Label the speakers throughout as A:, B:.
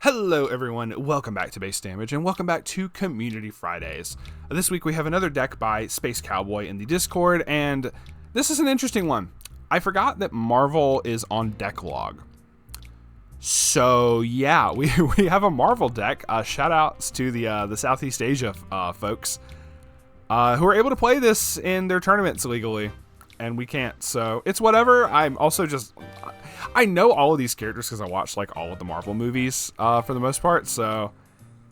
A: Hello everyone, welcome back to Base Damage, and welcome back to Community Fridays. This week we have another deck by Space Cowboy in the Discord, and this is an interesting one. I forgot that Marvel is on deck log. So yeah, we have a Marvel deck. Shout outs to the Southeast Asia folks who are able to play this in their tournaments legally, and we can't, so it's whatever. I'm also just... I know all of these characters because I watched like all of the Marvel movies for the most part, so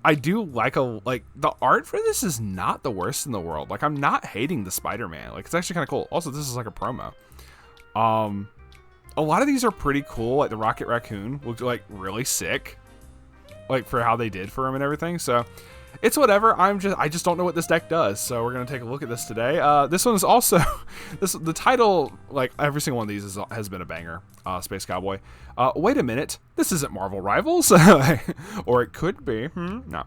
A: I do like the art for this is not the worst in the world. Like, I'm not hating the Spider-Man. Like, it's actually kind of cool. Also, this is like a promo. A lot of these are pretty cool. Like the Rocket Raccoon looked like really sick, like for how they did for him and everything. So it's whatever. I just don't know what this deck does, so we're gonna take a look at this today. This one is also the title, like every single one of these has been a banger. Space Cowboy. Wait a minute, this isn't Marvel Rivals, or it could be. No.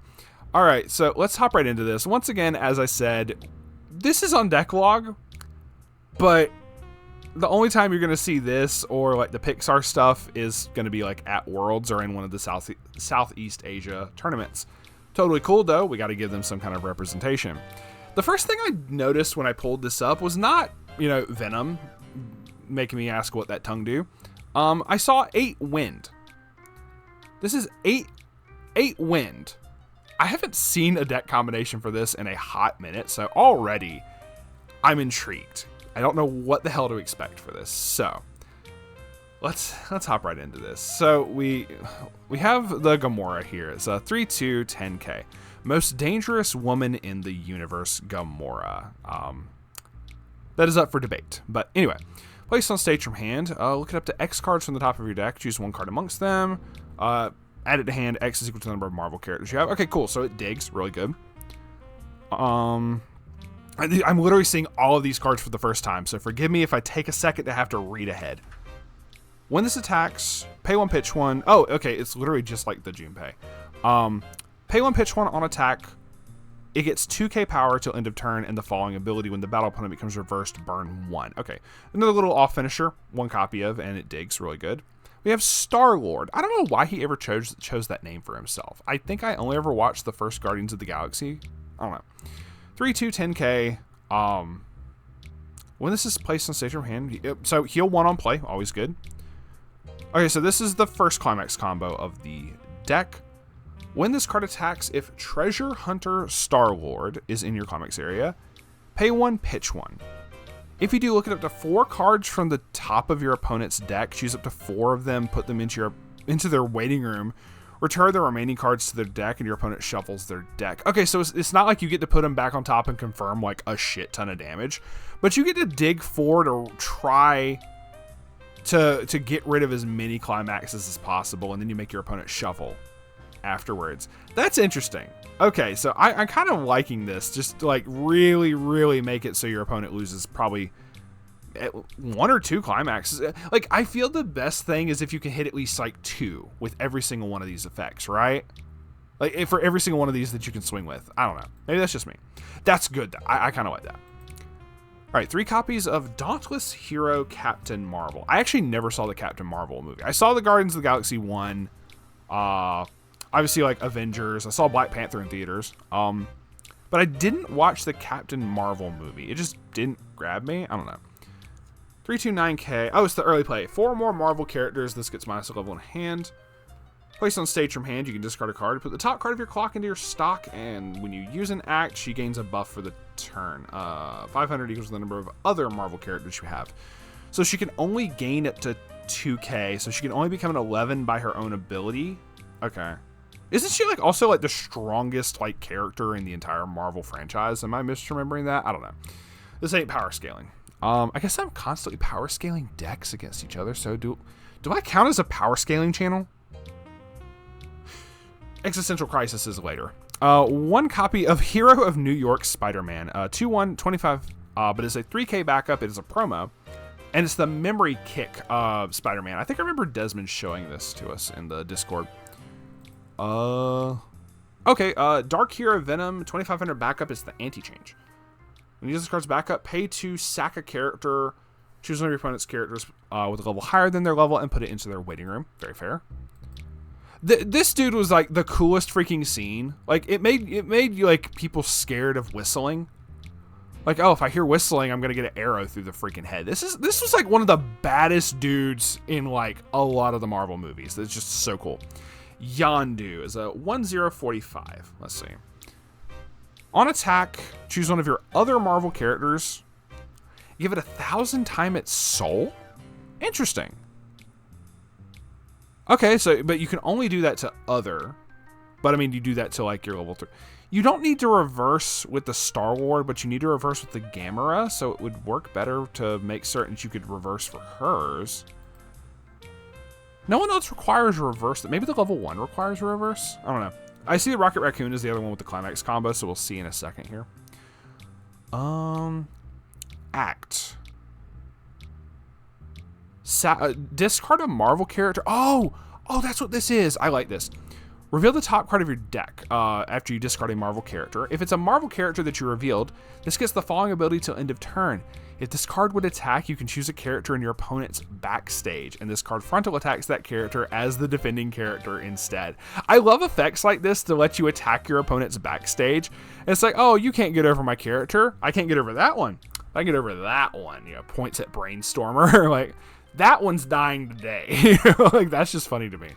A: All right, so let's hop right into this. Once again, as I said, this is on deck log, but the only time you're gonna see this or like the Pixar stuff is gonna be like at Worlds or in one of the Southeast Asia tournaments. Totally cool though, we gotta give them some kind of representation. The first thing I noticed when I pulled this up was not, Venom, making me ask what that tongue do. I saw 8 wind. This is 8 wind. I haven't seen a deck combination for this in a hot minute, so already I'm intrigued. I don't know what the hell to expect for this, so let's hop right into this. So we have the Gamora here. It's a 3/2 10k. Most dangerous woman in the universe, Gamora. That is up for debate. But anyway, place on stage from hand. Look it up to X cards from the top of your deck. Choose one card amongst them. Add it to hand. X is equal to the number of Marvel characters you have. Okay, cool. So it digs. Really good. I'm literally seeing all of these cards for the first time, so forgive me if I take a second to have to read ahead. When this attacks, pay 1, pitch 1. Oh, okay, it's literally just like the Junpei. Pay 1, pitch 1 on attack. It gets 2k power till end of turn, and the following ability, when the battle opponent becomes reversed, burn 1. Okay, another little off finisher, 1 copy of, and it digs really good. We have Star-Lord. I don't know why he ever chose that name for himself. I think I only ever watched the first Guardians of the Galaxy. I don't know. 3/2 10k. When this is placed on stage from hand, so heal 1 on play, always good. Okay, so this is the first climax combo of the deck. When this card attacks, if Treasure Hunter Star-Lord is in your climax area, pay 1, pitch 1. If you do, look at up to 4 cards from the top of your opponent's deck, choose up to 4 of them, put them into their waiting room, return the remaining cards to their deck, and your opponent shuffles their deck. Okay, so it's not like you get to put them back on top and confirm like a shit ton of damage, but you get to dig 4 to try to get rid of as many climaxes as possible, and then you make your opponent shuffle afterwards. That's interesting. Okay, so I'm kind of liking this. Just to like really, really make it so your opponent loses probably 1 or 2 climaxes. Like, I feel the best thing is if you can hit at least like 2 with every single one of these effects, right? Like for every single one of these that you can swing with. I don't know. Maybe that's just me. That's good though. I kind of like that. All right, 3 copies of Dauntless Hero Captain Marvel. I actually never saw the Captain Marvel movie. I saw the Guardians of the Galaxy 1. Obviously like Avengers. I saw Black Panther in theaters. But I didn't watch the Captain Marvel movie. It just didn't grab me. I don't know. 3/2 9k. Oh, it's the early play. 4 more Marvel characters. This gets minus a level in hand. Placed on stage from hand, you can discard a card. Put the top card of your clock into your stock, and when you use an act, she gains a buff for the turn. 500 equals the number of other Marvel characters you have. So she can only gain up to 2k, so she can only become an 11 by her own ability. Okay. Isn't she like also like the strongest like character in the entire Marvel franchise? Am I misremembering that? I don't know. This ain't power scaling. I guess I'm constantly power scaling decks against each other. So do I count as a power scaling channel? Existential Crisis is later. 1 copy of Hero of New York Spider-Man. 2/1 25, but it's a 3k backup. It is a promo, and it's the memory kick of Spider-Man. I think I remember Desmond showing this to us in the Discord. Okay. Dark Hero Venom 2500 backup is the anti-change. When you use this card's backup, pay to sack a character, choose one of your opponent's characters with a level higher than their level, and put it into their waiting room. Very fair. This dude was like the coolest freaking scene. Like it made you like people scared of whistling. Like, oh, if I hear whistling, I'm gonna get an arrow through the freaking head. This was like one of the baddest dudes in like a lot of the Marvel movies. That's just so cool. Yondu is a 1045. Let's see. On attack, choose one of your other Marvel characters. Give it 1,000 times its soul. Interesting. Okay, so but you can only do that to other. But I mean, you do that to like your level 3. You don't need to reverse with the Star-Lord, but you need to reverse with the Gamera, so it would work better to make certain that you could reverse for hers. No one else requires a reverse. Maybe the level 1 requires a reverse? I don't know. I see the Rocket Raccoon is the other one with the climax combo, so we'll see in a second here. Act. Discard a Marvel character. Oh, that's what this is. I like this. Reveal the top card of your deck after you discard a Marvel character. If it's a Marvel character that you revealed, this gets the following ability till end of turn. If this card would attack, you can choose a character in your opponent's backstage, and this card frontal attacks that character as the defending character instead. I love effects like this to let you attack your opponent's backstage. And it's like, oh, you can't get over my character. I can't get over that one. I can get over that one. You know, points at Brainstormer. Like, that one's dying today. Like, that's just funny to me.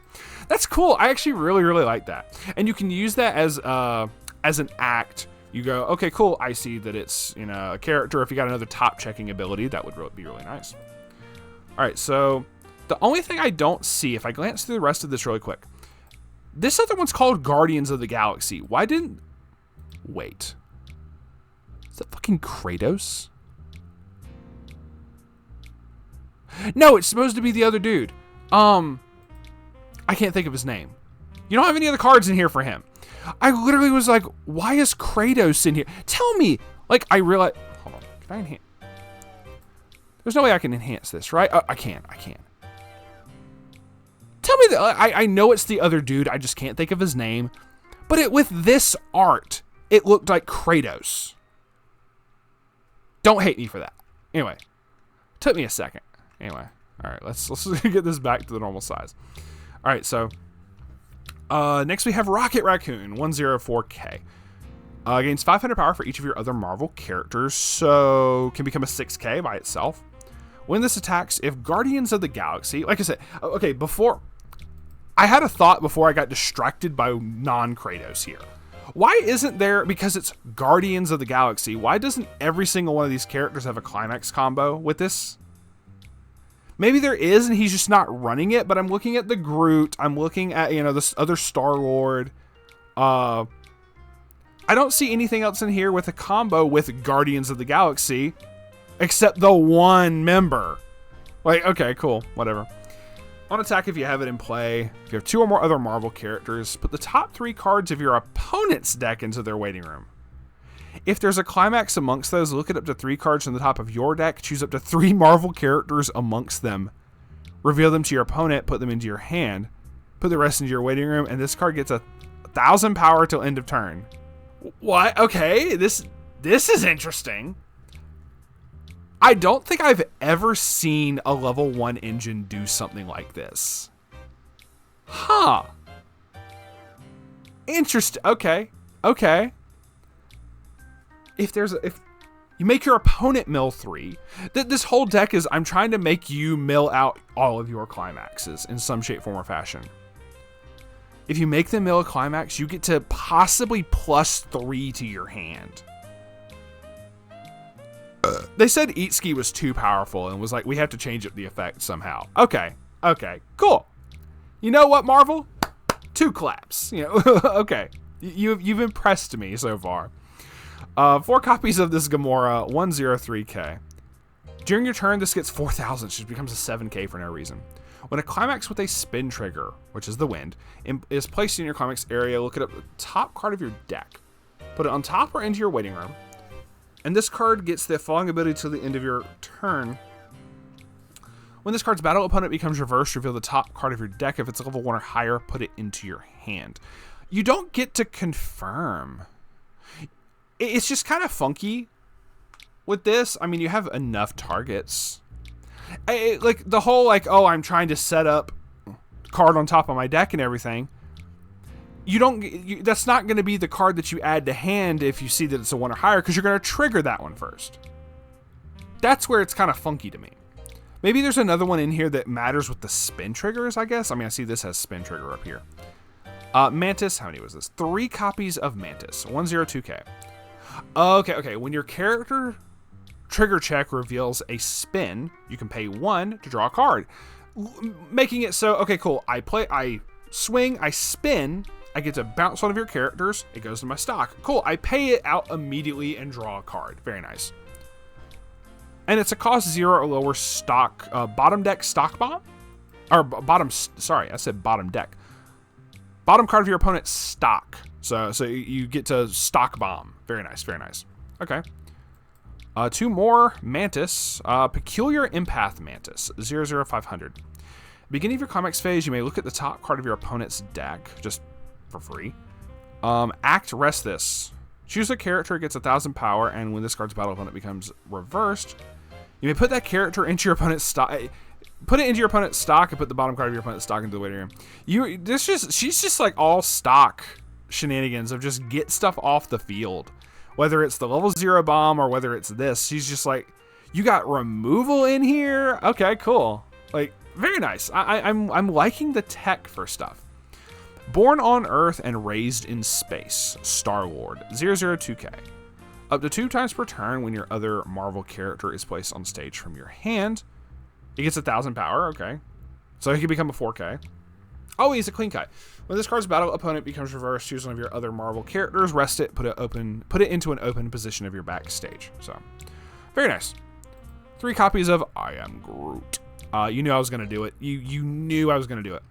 A: That's cool. I actually really, really like that. And you can use that as an act. You go, okay, cool. I see that it's, you know, a character. If you got another top checking ability, that would be really nice. All right, so the only thing I don't see, if I glance through the rest of this really quick, this other one's called Guardians of the Galaxy. Why didn't... Wait. Is that fucking Kratos? No, it's supposed to be the other dude. I can't think of his name. You don't have any other cards in here for him. I literally was like, why is Kratos in here? Tell me. Like, I realized... Hold on. Can I enhance? There's no way I can enhance this, right? I can. Tell me that... I know it's the other dude. I just can't think of his name. But with this art, it looked like Kratos. Don't hate me for that. Anyway. Took me a second. Anyway. All right. Let's get this back to the normal size. All right. So... next we have Rocket Raccoon, 104k. Gains 500 power for each of your other Marvel characters, so can become a 6k by itself. When this attacks, if Guardians of the Galaxy, like I said, okay, before, I had a thought before I got distracted by non-Kratos here. Why isn't there, because it's Guardians of the Galaxy, why doesn't every single one of these characters have a climax combo with this? Maybe there is, and he's just not running it, but I'm looking at the Groot. I'm looking at, you know, this other Star-Lord. I don't see anything else in here with a combo with Guardians of the Galaxy, except the one member. Like, okay, cool, whatever. On attack, if you have it in play, if you have 2 or more other Marvel characters, put the top 3 cards of your opponent's deck into their waiting room. If there's a climax amongst those, look at up to 3 cards on the top of your deck. Choose up to 3 Marvel characters amongst them. Reveal them to your opponent. Put them into your hand. Put the rest into your waiting room. And this card gets 1,000 power till end of turn. What? Okay, this is interesting. I don't think I've ever seen a level 1 engine do something like this. Huh. Interesting. Okay. If you make your opponent mill 3, this whole deck is, I'm trying to make you mill out all of your climaxes in some shape, form, or fashion. If you make them mill a climax, you get to possibly +3 to your hand. They said Eatski was too powerful and was like, we have to change up the effect somehow. Okay, cool. You know what, Marvel? 2 claps. You know, okay. You've impressed me so far. 4 copies of this Gamora, 103k. During your turn, this gets 4,000, so it becomes a 7k for no reason. When a climax with a spin trigger, which is the wind, is placed in your climax area, look at the top card of your deck. Put it on top or into your waiting room. And this card gets the following ability till the end of your turn. When this card's battle opponent becomes reversed, reveal the top card of your deck. If it's a level 1 or higher, put it into your hand. You don't get to confirm. It's just kind of funky with this. I mean, you have enough targets. Like the whole, like, oh, I'm trying to set up card on top of my deck and everything. you don't. That's not going to be the card that you add to hand if you see that it's a 1 or higher, because you're going to trigger that one first. That's where it's kind of funky to me. Maybe there's another one in here that matters with the spin triggers, I guess. I mean, I see this has spin trigger up here. Mantis, how many was this? 3 copies of Mantis, 102K. Okay. When your character trigger check reveals a spin, you can pay 1 to draw a card, making it so, okay, cool. I swing, I spin, I get to bounce one of your characters, it goes to my stock. Cool, I pay it out immediately and draw a card. Very nice. And it's a cost 0 or lower stock, bottom deck stock bomb? Or sorry, I said bottom deck. Bottom card of your opponent's stock. So you get to stock bomb. Very nice, very nice. Okay. 2 more Mantis. Peculiar Empath Mantis, 00500. Beginning of your climax phase, you may look at the top card of your opponent's deck, just for free. Rest this. Choose a character, gets 1,000 power, and when this card's battle opponent becomes reversed, you may put that character into your opponent's stock. Put it into your opponent's stock and put the bottom card of your opponent's stock into the waiting room. She's just like all stock shenanigans of just get stuff off the field. Whether it's the level 0 bomb or whether it's this, she's just like, you got removal in here? Okay, cool. Like, very nice. I'm liking the tech for stuff. Born on Earth and raised in space, Star-Lord, 002K. Up to 2 times per turn when your other Marvel character is placed on stage from your hand. He gets 1,000 power, okay. So he can become a 4K. Oh, he's a clean cut. When this card's battle opponent becomes reversed, choose one of your other Marvel characters, rest it, put it into an open position of your backstage. So, very nice. 3 copies of I Am Groot. You knew I was going to do it. You knew I was going to do it.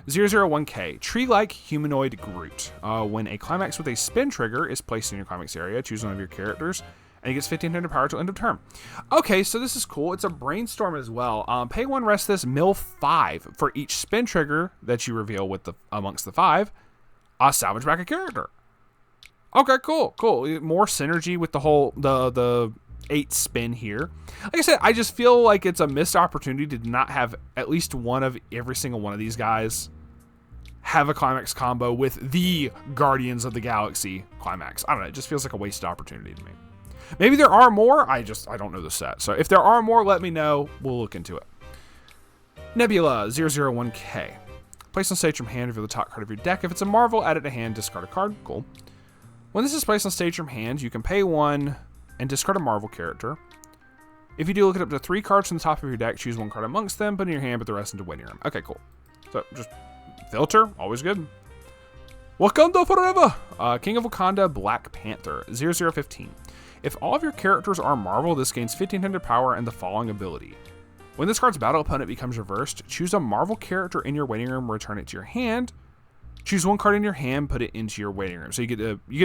A: 001K, tree-like humanoid Groot. When a climax with a spin trigger is placed in your climax area, choose one of your characters, and he gets 1,500 power till end of turn. Okay, so this is cool. It's a brainstorm as well. Pay 1, rest this, mill 5 for each spin trigger that you reveal with amongst the 5. Salvage back a character. Okay, cool. More synergy with the whole the 8 spin here. Like I said, I just feel like it's a missed opportunity to not have at least one of every single one of these guys have a climax combo with the Guardians of the Galaxy climax. I don't know. It just feels like a wasted opportunity to me. Maybe there are more. I don't know the set. So if there are more, let me know. We'll look into it. Nebula, 001K. Place on stage from hand, reveal the top card of your deck. If it's a Marvel, add it to hand, discard a card. Cool. When this is placed on stage from hand, you can pay 1 and discard a Marvel character. If you do, look at up to 3 cards from the top of your deck, choose 1 card amongst them, put in your hand, put the rest into waiting room. Okay, cool. So just filter, always good. Wakanda forever! King of Wakanda, Black Panther, 0015. If all of your characters are Marvel, this gains 1,500 power and the following ability. When this card's battle opponent becomes reversed, choose a Marvel character in your waiting room, return it to your hand. Choose 1 card in your hand, put it into your waiting room. So you get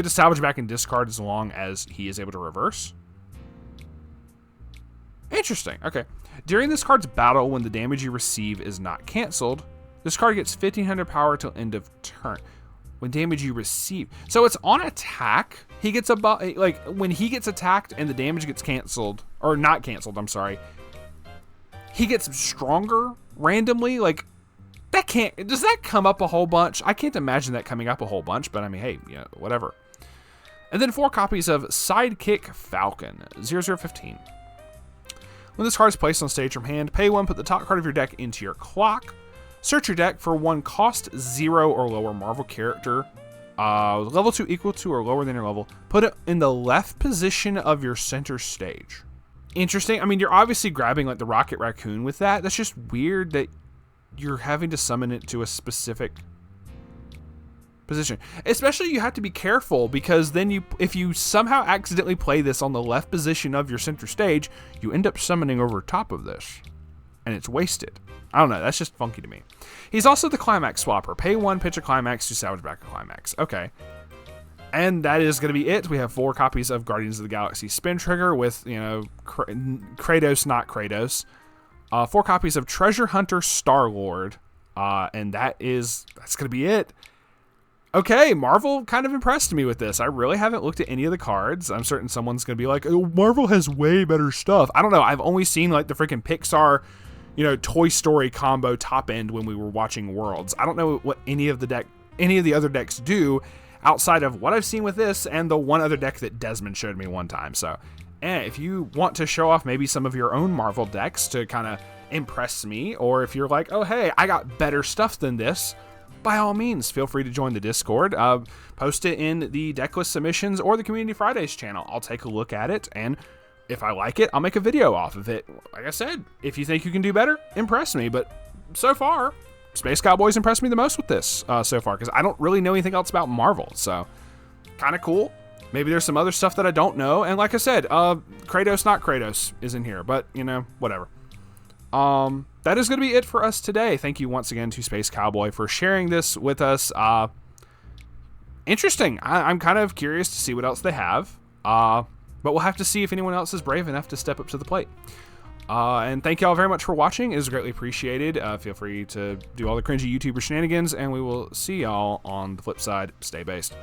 A: to salvage back and discard as long as he is able to reverse. Interesting. Okay. During this card's battle, when the damage you receive is not canceled, this card gets 1,500 power till end of turn. When damage you receive, so it's on attack. He gets like when he gets attacked and the damage gets canceled or not canceled. I'm sorry. He gets stronger randomly. Like that does that come up a whole bunch? I can't imagine that coming up a whole bunch. But I mean, hey, yeah, whatever. And then 4 copies of Sidekick Falcon, 0015. When this card is placed on stage from hand, pay 1, put the top card of your deck into your clock. Search your deck for 1 cost 0 or lower Marvel character, level 2 equal to or lower than your level. Put it in the left position of your center stage. Interesting. I mean, you're obviously grabbing like the Rocket Raccoon with that. That's just weird that you're having to summon it to a specific position. Especially you have to be careful because then if you somehow accidentally play this on the left position of your center stage, you end up summoning over top of this and it's wasted. I don't know. That's just funky to me. He's also the climax swapper. Pay 1, pitch a climax to salvage back a climax. Okay. And that is going to be it. We have 4 copies of Guardians of the Galaxy Spin Trigger with, Kratos, not Kratos. 4 copies of Treasure Hunter Star-Lord. And that's going to be it. Okay, Marvel kind of impressed me with this. I really haven't looked at any of the cards. I'm certain someone's going to be like, oh, Marvel has way better stuff. I don't know. I've only seen like the freaking Pixar, Toy Story combo top end when we were watching Worlds. I don't know what any of the deck any of the other decks do outside of what I've seen with this and the one other deck that Desmond showed me one time. So if you want to show off maybe some of your own Marvel decks to kind of impress me, or if you're like, oh, hey, I got better stuff than this, by all means, feel free to join the Discord. Post it in the Decklist Submissions or the Community Fridays channel. I'll take a look at it, and if I like it, I'll make a video off of it. Like I said, if you think you can do better, impress me. But so far, Space Cowboys impressed me the most with this so far, because I don't really know anything else about Marvel. So, kind of cool. Maybe there's some other stuff that I don't know. And like I said, Kratos, not Kratos, is in here. But, you know, whatever. That is going to be it for us today. Thank you once again to Space Cowboy for sharing this with us. Interesting. I'm kind of curious to see what else they have. But we'll have to see if anyone else is brave enough to step up to the plate. And thank y'all very much for watching. It is greatly appreciated. Feel free to do all the cringy YouTuber shenanigans, and we will see y'all on the flip side. Stay based.